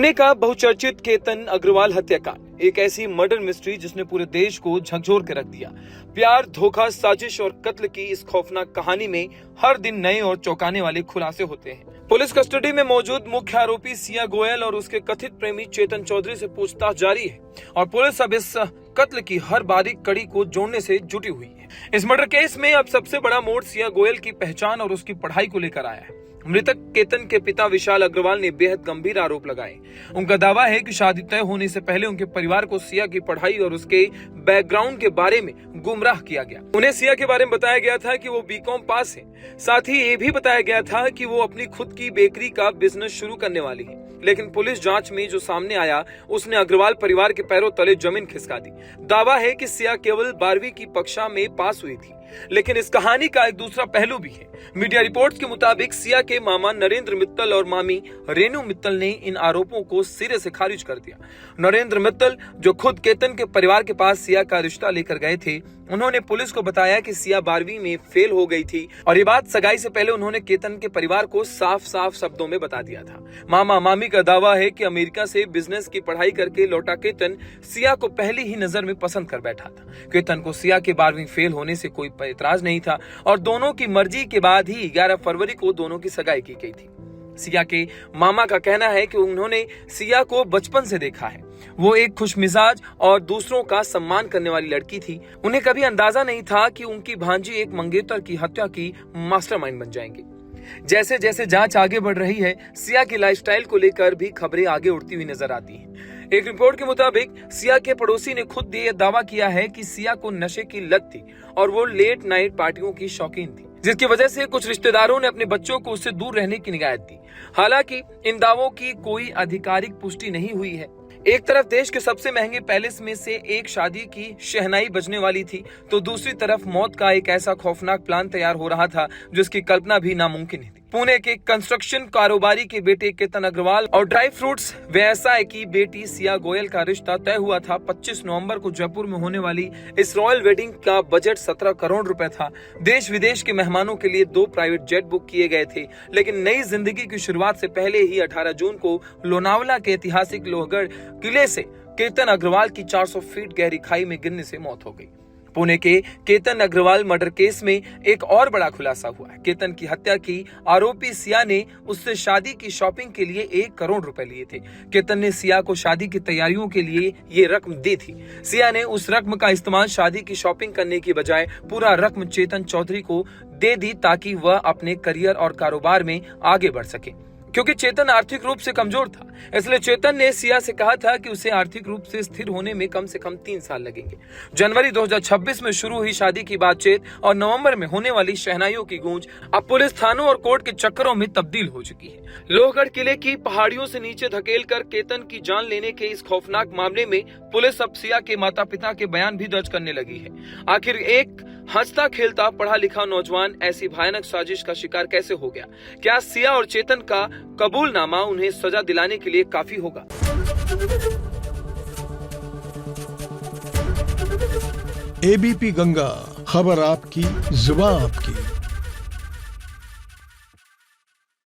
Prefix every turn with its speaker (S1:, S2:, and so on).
S1: पुणे का बहुचर्चित केतन अग्रवाल हत्याकांड एक ऐसी मर्डर मिस्ट्री जिसने पूरे देश को झकझोर के रख दिया। प्यार, धोखा, साजिश और कत्ल की इस खौफनाक कहानी में हर दिन नए और चौंकाने वाले खुलासे होते हैं। पुलिस कस्टडी में मौजूद मुख्य आरोपी सिया गोयल और उसके कथित प्रेमी चेतन चौधरी से पूछताछ जारी है और पुलिस अब इस कत्ल की हर बारीक कड़ी को जोड़ने से जुटी हुई है। इस मर्डर केस में अब सबसे बड़ा मोड़ सिया गोयल की पहचान और उसकी पढ़ाई को लेकर आया है। मृतक केतन के पिता विशाल अग्रवाल ने बेहद गंभीर आरोप लगाए। उनका दावा है कि शादी तय होने से पहले उनके परिवार को सिया की पढ़ाई और उसके बैकग्राउंड के बारे में गुमराह किया गया। उन्हें सिया के बारे में बताया गया था कि वो बीकॉम पास है। साथ ही ये भी बताया गया था कि वो अपनी खुद की बेकरी का बिजनेस शुरू करने वाली है। लेकिन पुलिस जांच में जो सामने आया उसने अग्रवाल परिवार के पैरों तले जमीन खिसका दी। दावा है कि सिया केवल 12वीं की कक्षा में पास हुई थी, लेकिन इस कहानी का एक दूसरा पहलू भी है। मीडिया रिपोर्ट्स के मुताबिक सिया के मामा नरेंद्र मित्तल और मामी रेणु मित्तल ने इन आरोपों को सिरे से खारिज कर दिया। नरेंद्र मित्तल, जो खुद केतन के परिवार के पास सिया का रिश्ता लेकर गए थे, उन्होंने पुलिस को बताया कि सिया 12वीं में फेल हो गई थी और ये बात सगाई से पहले उन्होंने केतन के परिवार को साफ साफ शब्दों में बता दिया था। मामा मामी का दावा है कि अमेरिका से बिजनेस की पढ़ाई करके लौटा केतन सिया को पहली ही नजर में पसंद कर बैठा था। केतन को सिया के 12वीं फेल होने से कोई एतराज नहीं था और दोनों की मर्जी के बाद ही 11 फरवरी को दोनों की सगाई की गई थी। सिया के मामा का कहना है कि उन्होंने सिया को बचपन से देखा है। वो एक खुशमिजाज और दूसरों का सम्मान करने वाली लड़की थी। उन्हें कभी अंदाजा नहीं था कि उनकी भांजी एक मंगेतर की हत्या की मास्टरमाइंड बन जाएंगी। जैसे जैसे जांच आगे बढ़ रही है, सिया की लाइफस्टाइल को लेकर भी खबरें आगे उड़ती हुई नजर आती हैं। एक रिपोर्ट के मुताबिक सिया के पड़ोसी ने खुद ये दावा किया है कि सिया को नशे की लत थी और वो लेट नाइट पार्टियों की शौकीन थी, जिसकी वजह से कुछ रिश्तेदारों ने अपने बच्चों को उससे दूर रहने की हिदायत दी। हालांकि इन दावों की कोई आधिकारिक पुष्टि नहीं हुई है। एक तरफ देश के सबसे महंगे पैलेस में से एक शादी की शहनाई बजने वाली थी, तो दूसरी तरफ मौत का एक ऐसा खौफनाक प्लान तैयार हो रहा था जिसकी कल्पना भी नामुमकिन थी। पुणे के कंस्ट्रक्शन कारोबारी के बेटे केतन अग्रवाल और ड्राई फ्रूट्स व्यवसाय की बेटी सिया गोयल का रिश्ता तय हुआ था। 25 नवंबर को जयपुर में होने वाली इस रॉयल वेडिंग का बजट 17 करोड़ रुपए था। देश विदेश के मेहमानों के लिए 2 प्राइवेट जेट बुक किए गए थे। लेकिन नई जिंदगी की शुरुआत से पहले ही 18 जून को लोनावला के ऐतिहासिक लोहगढ़ किले से केतन अग्रवाल की 400 फीट गहरी खाई में गिरने से मौत हो गई। पुणे के केतन अग्रवाल मर्डर केस में एक और बड़ा खुलासा हुआ है। केतन की हत्या की आरोपी सिया ने उससे शादी की शॉपिंग के लिए 1 करोड़ रुपए लिए थे। केतन ने सिया को शादी की तैयारियों के लिए ये रकम दी थी। सिया ने उस रकम का इस्तेमाल शादी की शॉपिंग करने की बजाय पूरा रकम चेतन चौधरी को दे दी ताकि वह अपने करियर और कारोबार में आगे बढ़ सके। क्योंकि चेतन आर्थिक रूप से कमजोर था, इसलिए चेतन ने सिया से कहा था कि उसे आर्थिक रूप से स्थिर होने में कम से कम 3 साल लगेंगे। जनवरी 2026 में शुरू हुई शादी की बातचीत और नवंबर में होने वाली शहनाइयों की गूंज अब पुलिस थानों और कोर्ट के चक्करों में तब्दील हो चुकी है। लोहगढ़ किले की पहाड़ियों से नीचे धकेलकर केतन की जान लेने के इस खौफनाक मामले में पुलिस अब सिया के माता पिता के बयान भी दर्ज करने लगी है। आखिर एक हंसता खेलता पढ़ा लिखा नौजवान ऐसी भयानक साजिश का शिकार कैसे हो गया? क्या सिया और चेतन का कबूलनामा उन्हें सजा दिलाने के लिए काफी होगा?
S2: एबीपी गंगा, खबर आपकी, जुबान आपकी।